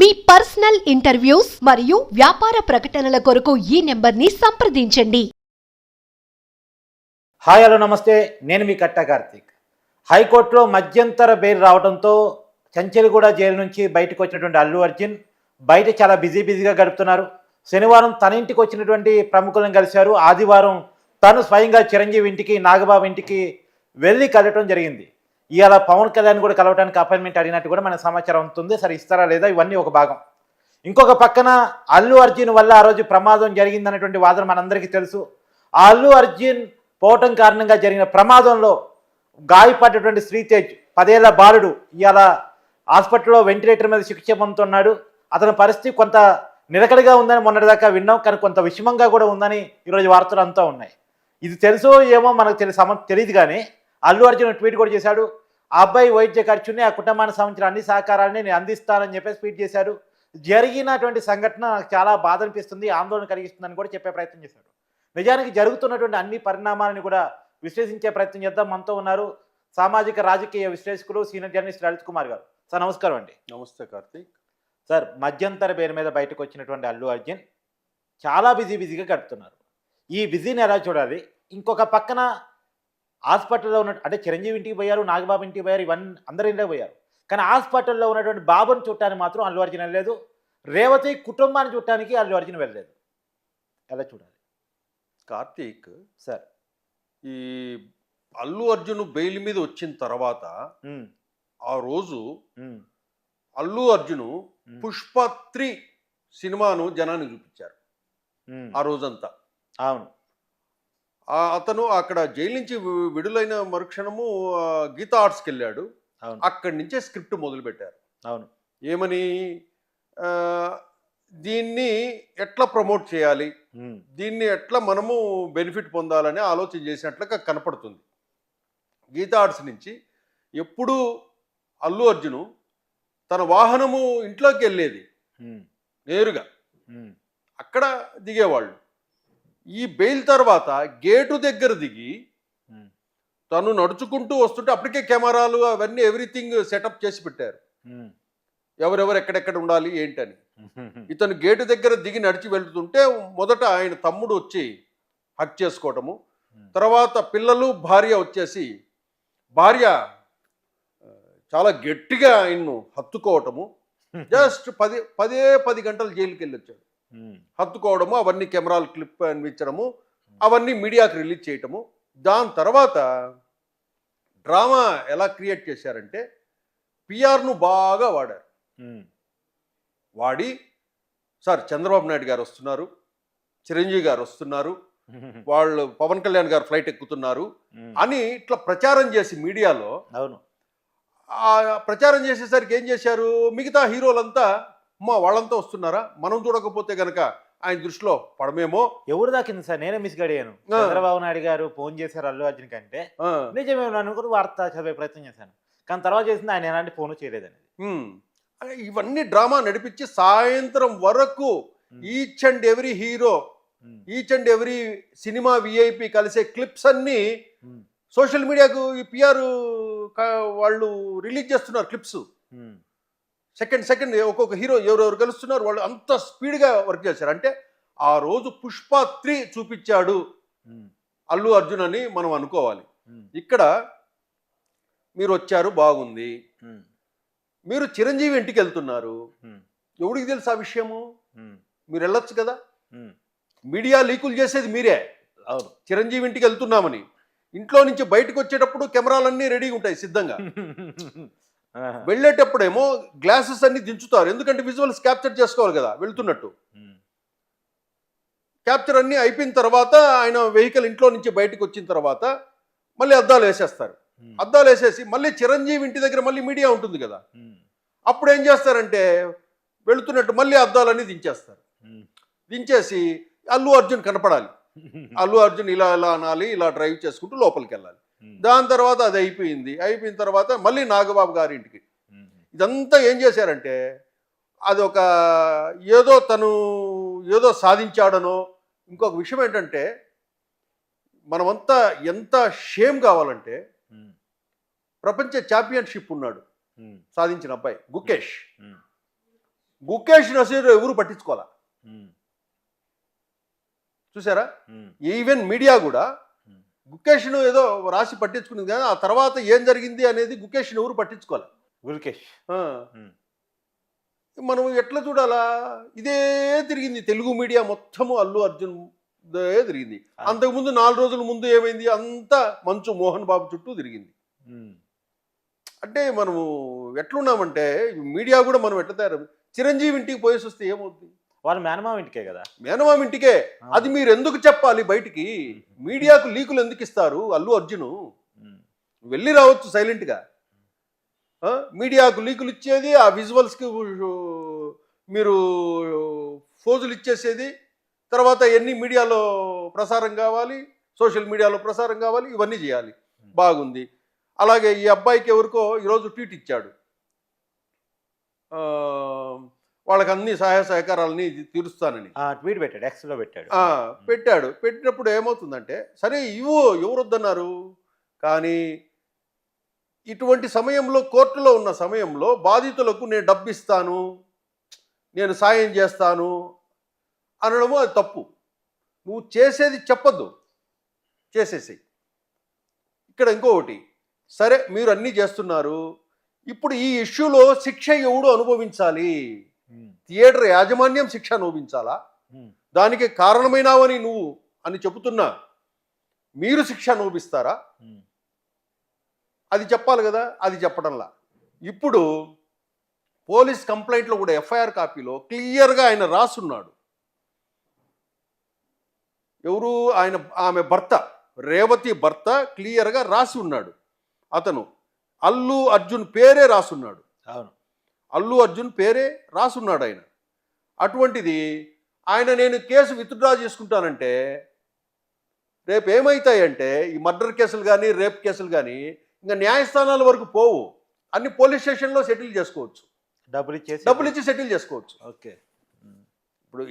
మీ personal interviews మరియు వ్యాపార ప్రకటనల కొరకు ఈ నెంబర్ని సంప్రదించండి. హాయ్ హలో నమస్తే, నేను మీ కట్టా కార్తీక్. హైకోర్టులో మధ్యంతర బెయిల్ రావడంతో చంచెలగూడ జైలు నుంచి బయటకు వచ్చినటువంటి అల్లు అర్జున్ బయట చాలా బిజీగా గడుపుతున్నారు. శనివారం తన ఇంటికి వచ్చినటువంటి ప్రముఖులను కలిశారు. ఆదివారం తను స్వయంగా చిరంజీవి ఇంటికి, నాగబాబు ఇంటికి వెళ్ళి కలవటం జరిగింది. ఇవాళ పవన్ కళ్యాణ్ కూడా కలవడానికి అపాయింట్మెంట్ అడిగినట్టు కూడా మనకు సమాచారం ఉంటుంది. సరే ఇస్తారా లేదా ఇవన్నీ ఒక భాగం. ఇంకొక పక్కన అల్లు అర్జున్ వల్ల ఆ రోజు ప్రమాదం జరిగిందనేటువంటి వాదన మనందరికీ తెలుసు. ఆ అల్లు అర్జున్ పోవటం కారణంగా జరిగిన ప్రమాదంలో గాయపడ్డటువంటి శ్రీతేజ్ 10 ఏళ్ల బాలుడు ఇవాళ హాస్పిటల్లో వెంటిలేటర్ మీద చికిత్స పొందుతున్నాడు. అతని పరిస్థితి కొంత నిలకడగా ఉందని మొన్నటిదాకా విన్నాం, కానీ కొంత విషమంగా కూడా ఉందని ఈరోజు వార్తలు అంతా ఉన్నాయి. ఇది తెలుసో ఏమో మనకు తెలియదు, కానీ అల్లు అర్జున్ ట్వీట్ కూడా చేశాడు. ఆ అబ్బాయి వైద్య ఖర్చుని, ఆ కుటుంబానికి సంబంధించిన అన్ని సహకారాన్ని నేను అందిస్తానని చెప్పేసి ట్వీట్ చేశాడు. జరిగినటువంటి సంఘటన నాకు చాలా బాధ అనిపిస్తుంది, ఆందోళన కలిగిస్తుందని కూడా చెప్పే ప్రయత్నం చేశాడు. నిజానికి జరుగుతున్నటువంటి అన్ని పరిణామాలను కూడా విశ్లేషించే ప్రయత్నం చేద్దాం. మనతో ఉన్నారు సామాజిక రాజకీయ విశ్లేషకులు సీనియర్ జర్నలిస్ట్ లలిత్ కుమార్ గారు. సార్ నమస్కారం అండి. నమస్తే కార్తీక్. సార్, మధ్యంతర పేరు మీద బయటకు వచ్చినటువంటి అల్లు అర్జున్ చాలా బిజీగా గడుపుతున్నారు. ఈ బిజీని ఎలా చూడాలి? ఇంకొక పక్కన హాస్పిటల్లో ఉన్న, అంటే చిరంజీవి ఇంటికి పోయారు, నాగబాబు ఇంటికి పోయారు, ఇవన్నీ అందరి ఇంటికి పోయారు. కానీ హాస్పిటల్లో ఉన్నటువంటి బాబుని చూడటానికి మాత్రం అల్లు అర్జున్ వెళ్ళలేదు. రేవతి కుటుంబాన్ని చూడటానికి అల్లు అర్జున్ వెళ్ళలేదు. ఎలా చూడాలి కార్తీక్ సార్? ఈ అల్లు అర్జున్ బెయిల్ మీద వచ్చిన తర్వాత ఆ రోజు అల్లు అర్జున్ పుష్ప 3 సినిమాను జనాన్ని చూపించారు ఆ రోజంతా. అవును. అతను అక్కడ జైలు నుంచి విడుదలైన మరుక్షణము గీతా ఆర్ట్స్కి వెళ్ళాడు. అక్కడి నుంచే స్క్రిప్ట్ మొదలు పెట్టారు. అవును. ఏమని, దీన్ని ఎట్లా ప్రమోట్ చేయాలి, దీన్ని ఎట్లా మనము బెనిఫిట్ పొందాలని ఆలోచన చేసినట్లుగా కనపడుతుంది. గీతా ఆర్ట్స్ నుంచి ఎప్పుడు అల్లు అర్జును తన వాహనము ఇంట్లోకి వెళ్ళేది నేరుగా, అక్కడ దిగేవాళ్ళు. ఈ బెయిల్ తర్వాత గేటు దగ్గర దిగి తను నడుచుకుంటూ వస్తుంటే అప్పటికే కెమెరాలు అవన్నీ ఎవ్రీథింగ్ సెటప్ చేసి పెట్టారు, ఎవరెవరు ఎక్కడెక్కడ ఉండాలి ఏంటని. ఇతను గేటు దగ్గర దిగి నడిచి వెళ్తుంటే మొదట ఆయన తమ్ముడు వచ్చి హక్ చేసుకోవటము, తర్వాత పిల్లలు భార్య వచ్చేసి భార్య చాలా గట్టిగా ఆయన్ను హత్తుకోవటము. జస్ట్ 10 గంటలు జైలుకి వెళ్ళి వచ్చాడు. హత్తుకోవడము, అవన్నీ కెమెరాలు క్లిప్ అనిపించడము, అవన్నీ మీడియాకి రిలీజ్ చేయటము. దాని తర్వాత డ్రామా ఎలా క్రియేట్ చేశారంటే పిఆర్ను బాగా వాడారు. వాడి సార్ చంద్రబాబు నాయుడు గారు వస్తున్నారు, చిరంజీవి గారు వస్తున్నారు, వాళ్ళు పవన్ కళ్యాణ్ గారు ఫ్లైట్ ఎక్కుతున్నారు అని ఇట్లా ప్రచారం చేసి మీడియాలో. అవును. ప్రచారం చేసేసరికి ఏం చేశారు, మిగతా హీరోలంతా వాళ్ళంతా వస్తున్నారా, మనం చూడకపోతే గనక ఆయన దృష్టిలో పడమేమో. ఎవరు దాకింది సార్? నేనే మిస్ గడియాను. చంద్రబాబు నాయుడు గారు ఫోన్ చేశారు అల్లు అర్జున్ కంటే నిజమేమో అనుకుని వార్త చదివే ప్రయత్నం చేశాను, కానీ తర్వాత చేసింది ఆయన ఎలాంటి ఫోన్ చేయలేదని. ఇవన్నీ డ్రామా నడిపించి సాయంత్రం వరకు each and every hero, each and every cinema VIP కలిసే క్లిప్స్ అన్ని సోషల్ మీడియాకు ఈ పిఆర్ వాళ్ళు రిలీజ్ చేస్తున్నారు. క్లిప్స్ సెకండ్ ఒక్కొక్క హీరో ఎవరెవరు కలుస్తున్నారు, వాళ్ళు అంత స్పీడ్గా వర్క్ చేశారు. అంటే ఆ రోజు పుష్ప 3 చూపించాడు అల్లు అర్జున్ అని మనం అనుకోవాలి. ఇక్కడ మీరు వచ్చారు, బాగుంది, మీరు చిరంజీవి ఇంటికి వెళ్తున్నారు, ఎవడికి తెలుసు ఆ విషయము? మీరు వెళ్ళొచ్చు కదా. మీడియా లీకులు చేసేది మీరే. చిరంజీవి ఇంటికి వెళ్తున్నామని ఇంట్లో నుంచి బయటకు వచ్చేటప్పుడు కెమెరాలన్నీ రెడీగా ఉంటాయి సిద్ధంగా. వెళ్ళేటప్పుడేమో గ్లాసెస్ అన్ని దించుతారు, ఎందుకంటే విజువల్స్ క్యాప్చర్ చేసుకోవాలి కదా వెళ్తున్నట్టు. క్యాప్చర్ అన్ని అయిపోయిన తర్వాత ఆయన వెహికల్ ఇంట్లో నుంచి బయటకు వచ్చిన తర్వాత మళ్ళీ అద్దాలు వేసేస్తారు. అద్దాలు వేసేసి మళ్ళీ చిరంజీవి ఇంటి దగ్గర మళ్ళీ మీడియా ఉంటుంది కదా, అప్పుడు ఏం చేస్తారంటే వెళుతున్నట్టు మళ్ళీ అద్దాలన్నీ దించేస్తారు. దించేసి అల్లు అర్జున్ కనపడాలి, అల్లు అర్జున్ ఇలా అనాలి, ఇలా డ్రైవ్ చేసుకుంటూ లోపలికి వెళ్ళాలి. దాని తర్వాత అది అయిపోయిన తర్వాత మళ్ళీ నాగబాబు గారి ఇంటికి. ఇదంతా ఏం చేశారంటే అది ఒక తను ఏదో సాధించాడనో. ఇంకొక విషయం ఏంటంటే మనమంతా ఎంత షేమ్ కావాలంటే ప్రపంచ ఛాంపియన్షిప్ ఉన్నాడు సాధించిన అబ్బాయి గుకేష్. గుకేష్ నసీర్ ఎవరు పట్టించుకోవాలా. చూసారా, ఈవెన్ మీడియా కూడా గుకేష్ను ఏదో రాసి పట్టించుకున్నది కానీ ఆ తర్వాత ఏం జరిగింది అనేది గుకేష్ను ఎవరు పట్టించుకోవాలి. గుల్కేష్ మనం ఎట్లా చూడాలా, ఇదే తిరిగింది తెలుగు మీడియా మొత్తము అల్లు అర్జున్ తిరిగింది. అంతకుముందు 4 రోజుల ముందు ఏమైంది, అంతా మంచు మోహన్ బాబు చుట్టూ తిరిగింది. అంటే మనము ఎట్లున్నామంటే మీడియా కూడా మనం ఎట్లా తయారు, చిరంజీవి ఇంటికి పోయేసి వస్తే ఏమవుతుంది, వాళ్ళ మేనమామ ఇంటికే కదా, మేనమామ ఇంటికే. అది మీరు ఎందుకు చెప్పాలి బయటికి, మీడియాకు లీకులు ఎందుకు ఇస్తారు? అల్లు అర్జును వెళ్ళి రావచ్చు సైలెంట్గా, మీడియాకు లీకులు ఇచ్చేది, ఆ విజువల్స్కి మీరు ఫోజులు ఇచ్చేసేది, తర్వాత ఎన్ని మీడియాలో ప్రసారం కావాలి, సోషల్ మీడియాలో ప్రసారం కావాలి, ఇవన్నీ చేయాలి. బాగుంది. అలాగే ఈ అబ్బాయికి ఎవరికో ఈరోజు ట్వీట్ ఇచ్చాడు, వాళ్ళకి అన్ని సహాయ సహకారాలని తీరుస్తానని ట్వీట్ పెట్టాడు, ఎక్స్లో పెట్టాడు. పెట్టినప్పుడు ఏమవుతుందంటే సరే ఎవరు వద్దన్నారు, కానీ ఇటువంటి సమయంలో కోర్టులో ఉన్న సమయంలో బాధితులకు నేను డబ్బు ఇస్తాను, నేను సాయం చేస్తాను అనడము అది తప్పు. నువ్వు చేసేది చెప్పద్దు, చేసేసి. ఇక్కడ ఇంకొకటి, సరే మీరు అన్నీ చేస్తున్నారు, ఇప్పుడు ఈ ఇష్యూలో శిక్ష ఎవడు అనుభవించాలి? థియేటర్ యాజమాన్యం శిక్ష అనుభవించాలా? దానికి కారణమైనావని నువ్వు అని చెబుతున్నా మీరు శిక్ష అనుభవిస్తారా? అది చెప్పాలి కదా, అది చెప్పడంలా. ఇప్పుడు పోలీస్ కంప్లైంట్లో కూడా ఎఫ్ఐఆర్ కాపీలో క్లియర్గా ఆయన రాసున్నాడు, ఎవరు ఆయన, ఆమె భర్త రేవతి భర్త క్లియర్గా రాసి ఉన్నాడు. అతను అల్లు అర్జున్ పేరే రాసున్నాడు. అవును, అల్లు అర్జున్ పేరే రాసున్నాడు ఆయన. అటువంటిది ఆయన నేను కేసు విత్డ్రా చేసుకుంటానంటే రేపు ఏమవుతాయంటే ఈ మర్డర్ కేసులు కానీ రేప్ కేసులు కానీ ఇంకా న్యాయస్థానాల వరకు పోవు, అన్ని పోలీస్ స్టేషన్లో సెటిల్ చేసుకోవచ్చు, డబ్బులు ఇచ్చి సెటిల్ చేసుకోవచ్చు. ఓకే. ఇప్పుడు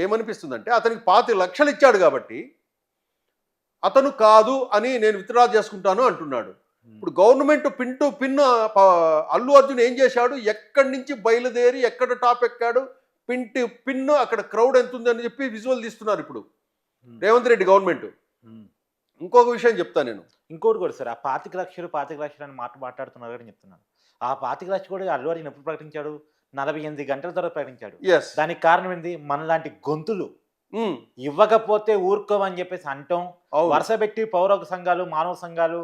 ఏమనిపిస్తుందంటే అతనికి 25 లక్షలు ఇచ్చాడు కాబట్టి అతను కాదు అని నేను విత్డ్రా చేసుకుంటాను అంటున్నాడు. ఇప్పుడు government pin to pin Allu Arjun ఏం చేశాడు, ఎక్కడి నుంచి బయలుదేరి ఎక్కడ టాప్ ఎక్కాడు, పిన్ టు పిన్ అక్కడ క్రౌడ్ ఎంత ఉంది అని చెప్పి విజువల్ తీస్తున్నారు ఇప్పుడు రేవంత్ రెడ్డి గవర్నమెంట్. ఇంకొక విషయం చెప్తాను నేను, ఇంకోటి కూడా సార్, ఆ 25 లక్షలు అని మాట్లాడుతున్నారు అని చెప్తున్నాను. ఆ 25 లక్షలు కూడా అల్లు అర్జున్ ఎప్పుడు ప్రకటించాడు? 48 గంటల తర్వాత ప్రకటించాడు. దానికి కారణం ఏంది, మనలాంటి గొంతులు ఇవ్వకపోతే ఊరుకోమని చెప్పేసి అంటాం, వరుస పెట్టి పౌర సంఘాలు మానవ సంఘాలు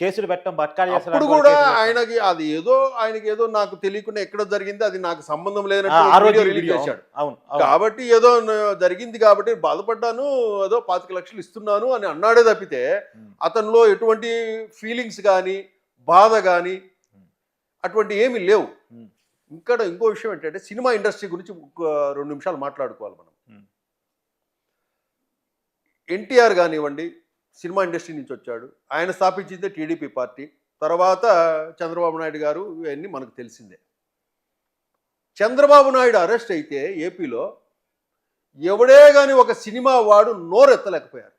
కేసులు పెట్టడం, బట్కాలు చేస్తారు కూడా. ఆయనకి అది ఏదో ఆయనకి ఏదో నాకు తెలియకుండా ఎక్కడ జరిగింది, అది నాకు సంబంధం లేనట్టు రిలీజ్ చేశాడు. అవును, కాబట్టి ఏదో జరిగింది కాబట్టి బాధపడ్డాను, ఏదో 25 లక్షలు ఇస్తున్నాను అని అన్నాడే తప్పితే అతనిలో ఎటువంటి ఫీలింగ్స్ కానీ బాధ కానీ అటువంటి ఏమీ లేవు. ఇక్కడ ఇంకో విషయం ఏంటంటే సినిమా ఇండస్ట్రీ గురించి 2 నిమిషాలు మాట్లాడుకోవాలి మనం. ఎన్టీఆర్ కానివ్వండి, సినిమా ఇండస్ట్రీ నుంచి వచ్చాడు, ఆయన స్థాపించిందే టీడీపీ పార్టీ, తర్వాత చంద్రబాబు నాయుడు గారు, ఇవన్నీ మనకు తెలిసిందే. చంద్రబాబు నాయుడు అరెస్ట్ అయితే ఏపీలో ఎవడే కానీ ఒక సినిమా వాడు నోరెత్తలేకపోయారు.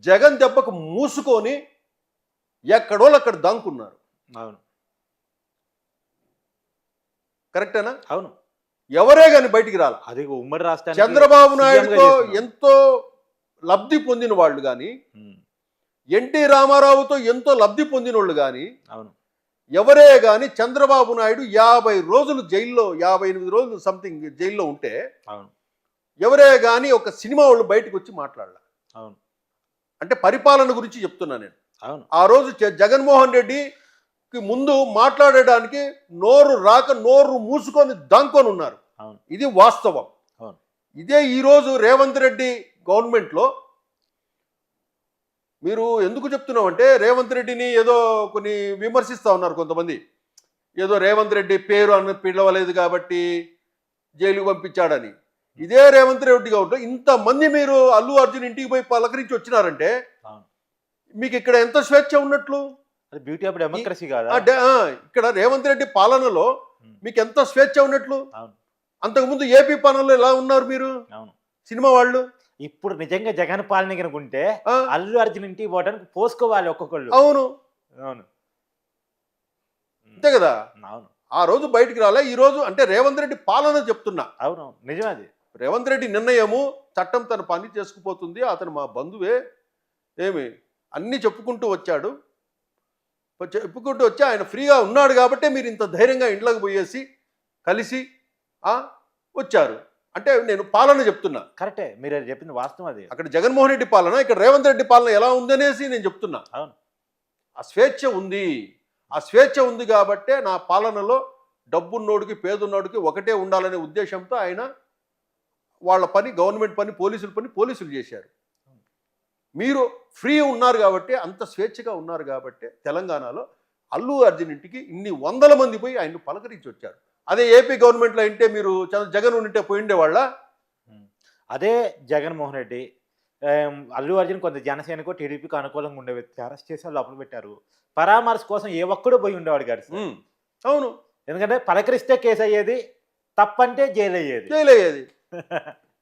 జగన్ దెబ్బకు మూసుకొని ఎక్కడోళ్ళు అక్కడ దాంకున్నారు. అవును, కరెక్టేనా? అవును, ఎవరే కానీ బయటికి రాల. అది ఉమ్మడి రాష్ట్రానికి చంద్రబాబు నాయుడుతో ఎంతో లబ్ధి పొందిన వాళ్ళు కానీ, ఎన్టీ రామారావుతో ఎంతో లబ్ధి పొందిన వాళ్ళు కానీ, ఎవరే కానీ చంద్రబాబు నాయుడు 50 రోజులు జైల్లో, 58 రోజులు సంథింగ్ జైల్లో ఉంటే ఎవరే కానీ ఒక సినిమా వాళ్ళు బయటకు వచ్చి మాట్లాడాల. అంటే పరిపాలన గురించి చెప్తున్నా నేను. ఆ రోజు జగన్మోహన్ రెడ్డికి ముందు మాట్లాడడానికి నోరు రాక నోరు మూసుకొని దాంకొని ఉన్నారు. ఇది వాస్తవం. ఇదే ఈరోజు రేవంత్ రెడ్డి గవర్నమెంట్లో మీరు ఎందుకు చెప్తున్నామంటే, రేవంత్ రెడ్డిని ఏదో కొన్ని విమర్శిస్తూ ఉన్నారు కొంతమంది, ఏదో రేవంత్ రెడ్డి పేరు అని పిలవలేదు కాబట్టి జైలుకు పంపించాడని. ఇదే రేవంత్ రెడ్డి గవర్నమెంట్ ఇంతమంది మీరు అల్లు అర్జున్ ఇంటికి పోయి పలకరించి వచ్చినారంటే మీకు ఇక్కడ ఎంత స్వేచ్ఛ ఉన్నట్లు? బ్యూటీ ఆఫ్ డెమోక్రసీ కాదా? ఇక్కడ రేవంత్ రెడ్డి పాలనలో మీకు ఎంత స్వేచ్ఛ ఉన్నట్లు? అంతకుముందు ఏపీ పాలనలో ఎలా ఉన్నారు మీరు సినిమా వాళ్ళు? ఇప్పుడు నిజంగా జగన్ పాలన కనుకుంటే అల్లు అర్జున్ ఇంటికి పోవడానికి పోసుకోవాలి ఒక్కొక్కళ్ళు. అవును, అవును, అంతే కదా. అవును, ఆ రోజు బయటికి రాలే. ఈ రోజు అంటే రేవంత్ రెడ్డి పాలన చెప్తున్నా. అవును, నిజమే అది. రేవంత్ రెడ్డి నిర్ణయము చట్టం తన పని చేసుకుపోతుంది, అతను మా బంధువే, ఏమి అన్నీ చెప్పుకుంటూ వచ్చాడు. చెప్పుకుంటూ వచ్చి ఆయన ఫ్రీగా ఉన్నాడు కాబట్టే మీరు ఇంత ధైర్యంగా ఇంట్లోకి పోయేసి కలిసి వచ్చారు అంటే నేను పాలన చెప్తున్నా. కరెక్టే, మీరు చెప్పింది వాస్తవం అది. అక్కడ జగన్మోహన్ రెడ్డి పాలన, ఇక్కడ రేవంత్ రెడ్డి పాలన ఎలా ఉందనేసి నేను చెప్తున్నా. అవును, ఆ స్వేచ్ఛ ఉంది. ఆ స్వేచ్ఛ ఉంది కాబట్టే నా పాలనలో డబ్బున్నోడికి పేదున్నోడికి ఒకటే ఉండాలనే ఉద్దేశంతో ఆయన వాళ్ళ పని, గవర్నమెంట్ పని, పోలీసుల పని పోలీసులు చేశారు. మీరు ఫ్రీ ఉన్నారు కాబట్టి, అంత స్వేచ్ఛగా ఉన్నారు కాబట్టి తెలంగాణలో అల్లు అర్జున్ ఇంటికి ఇన్ని వందల మంది పోయి ఆయన్ను పలకరించి వచ్చారు. అదే ఏపీ గవర్నమెంట్లో ఉంటే మీరు జగన్ ఉంటే పోయిండే వాళ్ళ. అదే జగన్మోహన్ రెడ్డి అల్లు అర్జున్ కొంత జనసేనకు టీడీపీకి అనుకూలంగా ఉండే వ్యక్తి అరెస్ట్ చేసి లోపల పెట్టారు. పరామర్శ కోసం ఏ ఒక్కడూ పోయి ఉండేవాడు కాదు. అవును, ఎందుకంటే పలకరిస్తే కేసు అయ్యేది, తప్పంటే జైలు అయ్యేది.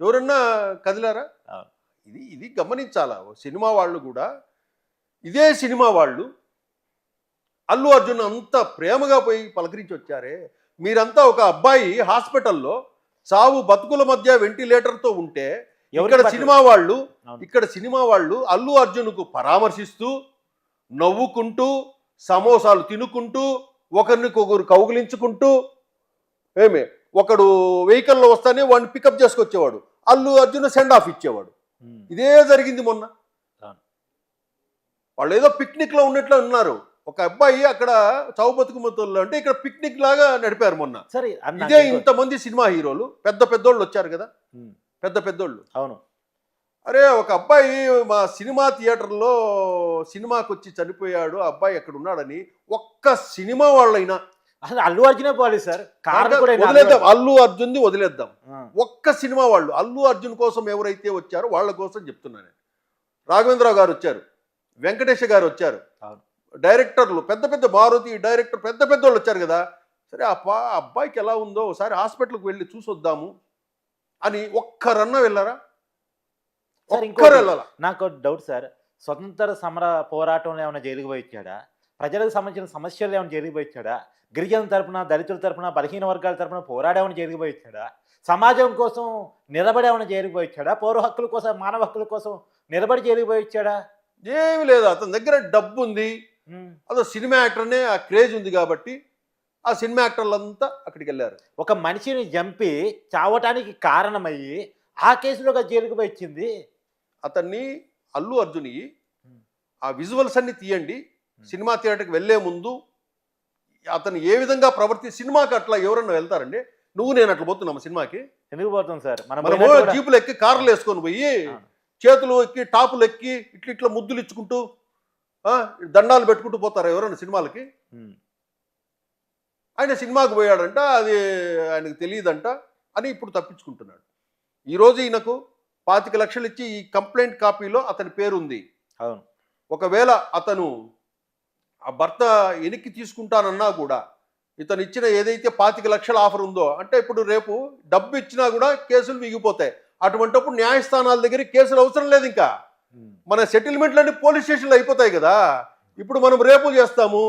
ఎవరన్నా కదిలారా? ఇది గమనించాలా. సినిమా వాళ్ళు కూడా, ఇదే సినిమా వాళ్ళు అల్లు అర్జున్ అంత ప్రేమగా పోయి పలకరించి వచ్చారే. మీరంతా ఒక అబ్బాయి హాస్పిటల్లో చావు బతుకుల మధ్య వెంటిలేటర్తో ఉంటే ఇక్కడ సినిమా వాళ్ళు అల్లు అర్జున్కు పరామర్శిస్తూ, నవ్వుకుంటూ, సమోసాలు తినుకుంటూ, ఒకరికొకరు కౌగిలించుకుంటూ, ఒకడు వెహికల్లో వస్తానే వాడిని పికప్ చేసుకొచ్చేవాడు, అల్లు అర్జున్ సెండ్ ఆఫ్ ఇచ్చేవాడు. ఇదే జరిగింది మొన్న. వాళ్ళు ఏదో పిక్నిక్లో ఉన్నట్లు ఉన్నారు. ఒక అబ్బాయి అక్కడ చావు బతుకు మొత్తంలో అంటే ఇక్కడ పిక్నిక్ లాగా నడిపారు మొన్న. సరే, ఇదే ఇంతమంది సినిమా హీరోలు పెద్దోళ్ళు వచ్చారు కదా, పెద్దోళ్ళు. అవును, అరే ఒక అబ్బాయి మా సినిమా థియేటర్లో సినిమాకి వచ్చి చనిపోయాడు, ఆ అబ్బాయి ఎక్కడ ఉన్నాడని ఒక్క సినిమా వాళ్ళైనా, అసలు అల్లు అర్జునే పోలేదు సార్, వదిలేద్దాం, అల్లు అర్జున్ని వదిలేద్దాం. ఒక్క సినిమా వాళ్ళు అల్లు అర్జున్ కోసం ఎవరైతే వచ్చారో వాళ్ళ కోసం చెప్తున్నాను. రాఘవేంద్రరావు గారు వచ్చారు, వెంకటేష్ గారు వచ్చారు, డైరెక్టర్లు పెద్ద మారుతి డైరెక్టర్ పెద్దోళ్ళు వచ్చారు కదా. సరే ఆ అబ్బాయికి ఎలా ఉందో ఒకసారి హాస్పిటల్కి వెళ్ళి చూసొద్దాము అని ఒక్కరన్నా వెళ్ళారా? నాకు డౌట్ సార్, స్వతంత్ర సమర పోరాటంలో ఏమైనా జైలుకి పోయి ఇచ్చాడా? ప్రజలకు సంబంధించిన సమస్యలు ఏమైనా జైలుకి పోయి ఇచ్చాడా? గిరిజనుల తరపున, దళితుల తరపున, బలహీన వర్గాల తరపున పోరాడేమని జైలుకి పోయి ఇచ్చాడా? సమాజం కోసం నిలబడేమని జైలుకి పోయి ఇచ్చాడా? పౌర హక్కుల కోసం, మానవ హక్కుల కోసం నిలబడి జైలుకి పోయి ఇచ్చాడా? ఏమి లేదు. అతని దగ్గర డబ్బు ఉంది, అదో సినిమా యాక్టర్నే ఆ క్రేజ్ ఉంది కాబట్టి ఆ సినిమా యాక్టర్లంతా అక్కడికి వెళ్ళారు. ఒక మనిషిని చంపి చావటానికి కారణమయ్యి ఆ కేసులో జైలుకి పోయి ఇచ్చింది అతన్ని. అల్లు అర్జున్ ఆ విజువల్స్ అన్ని తీయండి. సినిమా థియేటర్కి వెళ్ళే ముందు అతను ఏ విధంగా సినిమాకి అట్లా ఎవరన్నా వెళ్తారండి? నువ్వు నేను అట్లా పోతున్నాము సినిమాకి? ఎందుకు పోతాం సార్? మనము జీపులు ఎక్కి కార్లు వేసుకొని పోయి చేతులు ఎక్కి టాపులు ఎక్కి ఇట్లా ముద్దులు ఇచ్చుకుంటూ దండాలు పెట్టుకుంటూ పోతారా ఎవరన్నా సినిమాలకి? ఆయన సినిమాకి పోయాడంట, అది ఆయనకు తెలియదంట అని ఇప్పుడు తప్పించుకుంటున్నాడు. ఈరోజు ఈయనకు 25 లక్షలు ఇచ్చి ఈ కంప్లైంట్ కాపీలో అతని పేరుంది. అవును, ఒకవేళ అతను ఆ భర్త వెనక్కి తీసుకుంటానన్నా కూడా ఇతను ఇచ్చిన ఏదైతే 25 లక్షల ఆఫర్ ఉందో, అంటే ఇప్పుడు రేపు డబ్బు ఇచ్చినా కూడా కేసులు మిగిపోతాయి. అటువంటిప్పుడు న్యాయస్థానాల దగ్గర కేసులు అవసరం లేదు. ఇంకా మన సెటిల్మెంట్లన్నీ పోలీస్ స్టేషన్లో అయిపోతాయి కదా. ఇప్పుడు మనం రేపులు చేస్తాము,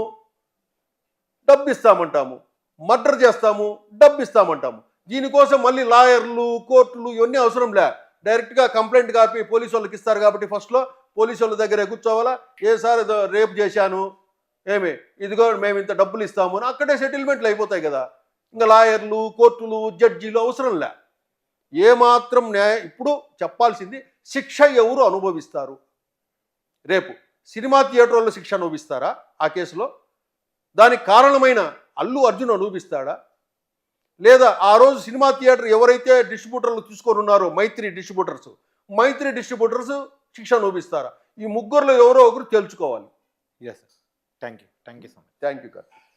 డబ్బు ఇస్తామంటాము, మర్డర్ చేస్తాము, డబ్బు ఇస్తామంటాము. దీనికోసం మళ్ళీ లాయర్లు, కోర్టులు ఇవన్నీ అవసరం లే. డైరెక్ట్గా కంప్లైంట్ కాపీ పోలీసు వాళ్ళకి ఇస్తారు కాబట్టి ఫస్ట్లో పోలీసు వాళ్ళ దగ్గరే కూర్చోవాలా. ఏ సార్ రేపు చేశాను, ఇదిగో మేము ఇంత డబ్బులు ఇస్తాము అని అక్కడే సెటిల్మెంట్లు అయిపోతాయి కదా. ఇంకా లాయర్లు, కోర్టులు, జడ్జీలు అవసరం లే. ఏమాత్రం ఇప్పుడు చెప్పాల్సింది శిక్ష ఎవరు అనుభవిస్తారు? రేపు సినిమా థియేటర్ వాళ్ళు శిక్ష అనుభవిస్తారా ఆ కేసులో? దానికి కారణమైన అల్లు అర్జున్ అనుభవిస్తాడా? లేదా ఆ రోజు సినిమా థియేటర్ ఎవరైతే డిస్ట్రిబ్యూటర్లు తీసుకొని ఉన్నారో మైత్రి డిస్ట్రిబ్యూటర్స్ శిక్ష అనుభవిస్తారా? ఈ ముగ్గురులో ఎవరో ఒకరు తేల్చుకోవాలి. Yes, thank you so much. Thank you.